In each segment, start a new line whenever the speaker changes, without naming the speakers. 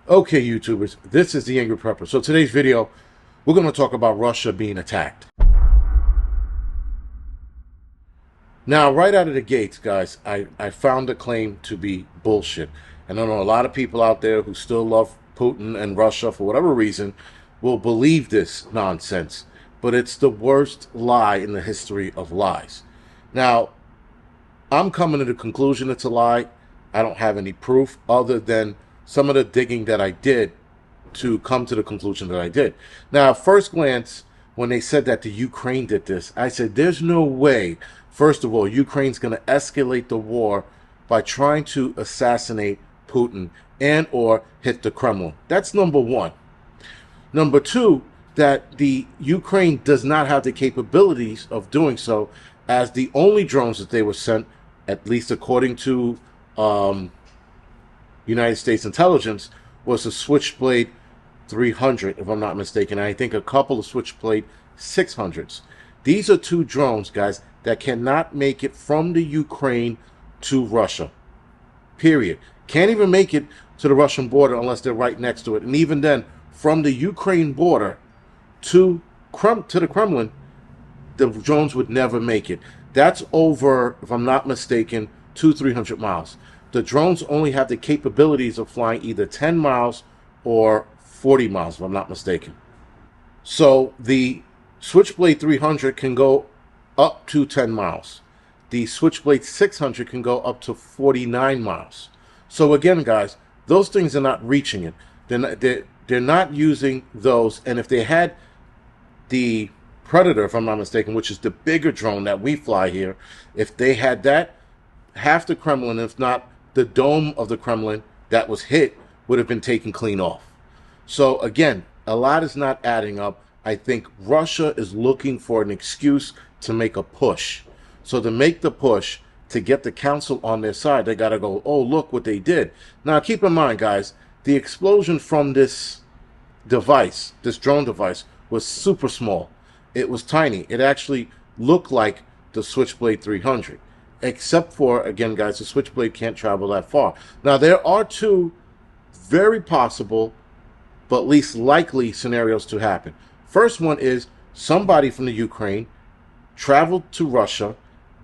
Okay, YouTubers, this is the Angryprepper. So today's video, we're going to talk about Russia being attacked. Now, right out of the gates, guys, I found the claim to be bullshit. And I know a lot of people out there who still love Putin and Russia for whatever reason will believe this nonsense. But it's the worst lie in the history of lies. Now, I'm coming to the conclusion it's a lie. I don't have any proof other than some of the digging that I did to come to the conclusion that I did. Now, at first glance, when they said that the Ukraine did this, I said, there's no way, first of all, Ukraine's going to escalate the war by trying to assassinate Putin and or hit the Kremlin. That's number one. Number two, that the Ukraine does not have the capabilities of doing so, as the only drones that they were sent, at least according to United States intelligence, was a Switchblade 300, if I'm not mistaken. I think a couple of Switchblade 600s. These are two drones, guys, that cannot make it from the Ukraine to Russia. Period. Can't even make it to the Russian border unless they're right next to it. And even then, from the Ukraine border to the Kremlin, the drones would never make it. That's over, if I'm not mistaken, 200-300 miles. The drones only have the capabilities of flying either 10 miles or 40 miles, if I'm not mistaken. So the Switchblade 300 can go up to 10 miles. The Switchblade 600 can go up to 49 miles. So again, guys, those things are not reaching it. They're not using those. And if they had the Predator, if I'm not mistaken, which is the bigger drone that we fly here, if they had that, half the Kremlin, if not the dome of the Kremlin that was hit, would have been taken clean off. So again, a lot is not adding up. I think Russia is looking for an excuse to make a push. So to make the push, to get the council on their side, they got to go, oh, look what they did. Now, keep in mind, guys, the explosion from this device, this drone device, was super small. It was tiny. It actually looked like the Switchblade 300. Except for, again, guys, the Switchblade can't travel that far. Now, there are two very possible, but least likely scenarios to happen. First one is somebody from the Ukraine traveled to Russia,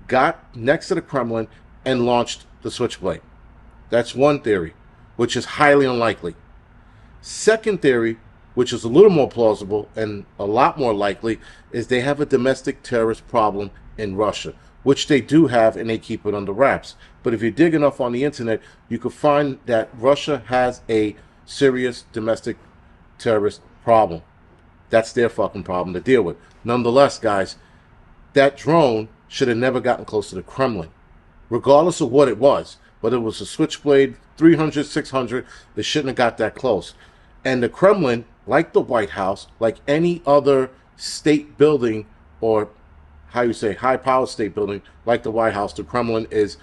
got next to the Kremlin, and launched the Switchblade. That's one theory, which is highly unlikely. Second theory, which is a little more plausible and a lot more likely, is they have a domestic terrorist problem in Russia, which they do have, and they keep it under wraps. But if you dig enough on the internet, you can find that Russia has a serious domestic terrorist problem. That's their fucking problem to deal with. Nonetheless, guys, that drone should have never gotten close to the Kremlin, regardless of what it was. Whether it was a Switchblade 300, 600, they shouldn't have got that close. And the Kremlin, like the White House, like any other state building, or how you say, high-powered state building, like the White House, the Kremlin is,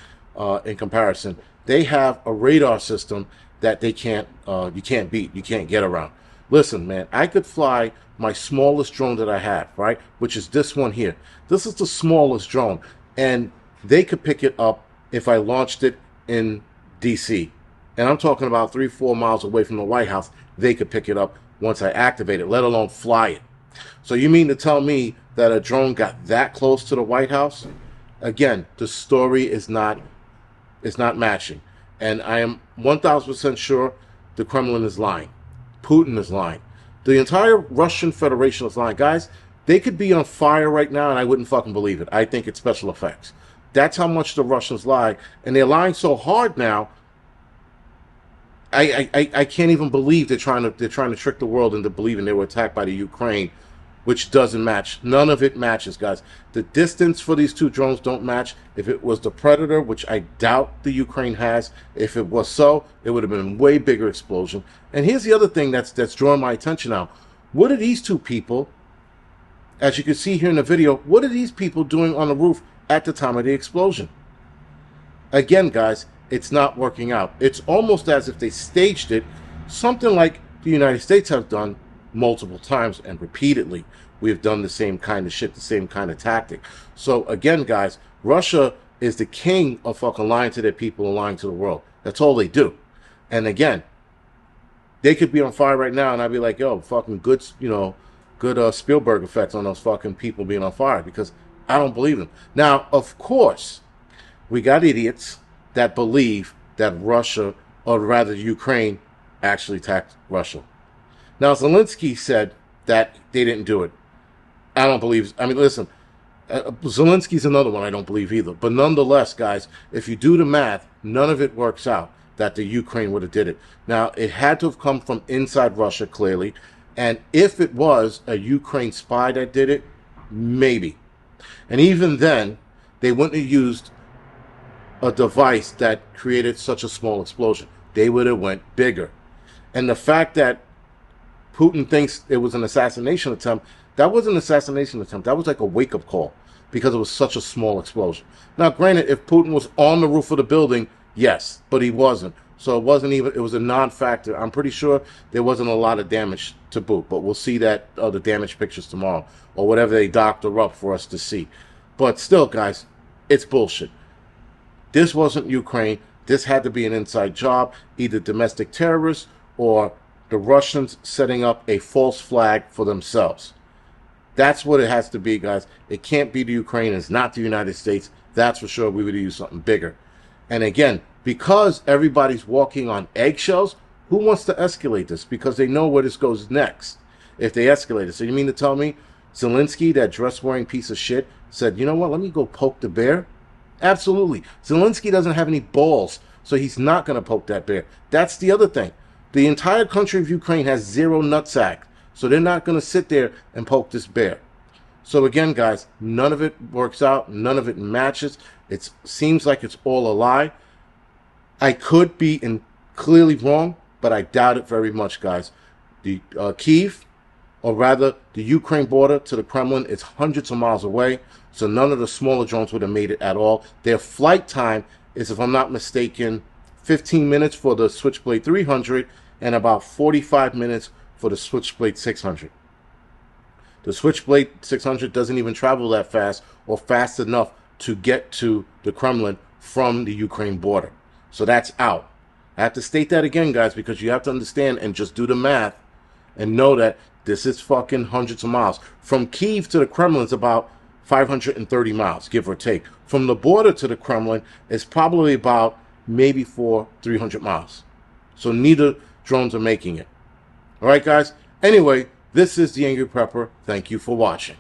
in comparison, they have a radar system that they can't, you can't beat, you can't get around. Listen, man, I could fly my smallest drone that I have, right, which is this one here. This is the smallest drone, and they could pick it up if I launched it in D.C. And I'm talking about 3-4 miles away from the White House. They could pick it up once I activate it, let alone fly it. So you mean to tell me that a drone got that close to the White House? Again, the story is not matching. And I am 1,000% sure the Kremlin is lying. Putin is lying. The entire Russian Federation is lying. Guys, they could be on fire right now and I wouldn't fucking believe it. I think it's special effects. That's how much the Russians lie. And they're lying so hard now, I can't even believe they're trying to trick the world into believing they were attacked by the Ukraine, which doesn't match. None of it matches, guys. The distance for these two drones don't match. If it was the Predator, which I doubt the Ukraine has, if it was so, it would have been a way bigger explosion. And here's the other thing that's drawing my attention now. What are these two people, as you can see here in the video, what are these people doing on the roof at the time of the explosion? Again, guys, it's not working out. It's almost as if they staged it, something like the United States have done multiple times and repeatedly. We have done the same kind of shit, the same kind of tactic. So again, guys, Russia is the king of fucking lying to their people and lying to the world. That's all they do. And again, They could be on fire right now, and I'd be like, yo, fucking good, good Spielberg effects on those fucking people being on fire, because I don't believe them. Now, of course, we got idiots that believe that Russia, or rather Ukraine, actually attacked Russia. Now, Zelensky said that they didn't do it. I don't believe. I mean, listen, Zelensky's another one I don't believe either. But nonetheless, guys, if you do the math, none of it works out that the Ukraine would have did it. Now, it had to have come from inside Russia, clearly. And if it was a Ukraine spy that did it, maybe. And even then, they wouldn't have used a device that created such a small explosion. They would have went bigger. And the fact that Putin thinks it was an assassination attempt, that was an assassination attempt. That was like a wake-up call because it was such a small explosion. Now, granted, if Putin was on the roof of the building, yes, but he wasn't. So it wasn't even, it was a non-factor. I'm pretty sure there wasn't a lot of damage to boot, but we'll see that the damage pictures tomorrow or whatever they doctor up for us to see. But still, guys, it's bullshit. This wasn't Ukraine. This had to be an inside job, either domestic terrorists or the Russians setting up a false flag for themselves. That's what it has to be, guys. It can't be the Ukraine. It's not the United States. That's for sure. We would use something bigger. And again, because everybody's walking on eggshells, who wants to escalate this? Because they know where this goes next if they escalate it. So you mean to tell me Zelensky, that dress-wearing piece of shit, said, you know what, let me go poke the bear? Absolutely. Zelensky doesn't have any balls, so he's not going to poke that bear. That's the other thing. The entire country of Ukraine has zero nutsack, so they're not going to sit there and poke this bear. So again, guys, none of it works out. None of it matches. It seems like it's all a lie. I could be clearly wrong, but I doubt it very much, guys. The Kyiv, or rather the Ukraine border to the Kremlin, is hundreds of miles away, so none of the smaller drones would have made it at all. Their flight time is, if I'm not mistaken, 15 minutes for the Switchblade 300 and about 45 minutes for the Switchblade 600. The Switchblade 600 doesn't even travel that fast or fast enough to get to the Kremlin from the Ukraine border. So that's out. I have to state that again, guys, because you have to understand and just do the math and know that this is fucking hundreds of miles. From Kyiv to the Kremlin is about 530 miles, give or take. From the border to the Kremlin is probably about maybe 300 miles. So neither drones are making it. All right, guys? Anyway, this is the Angry Prepper. Thank you for watching.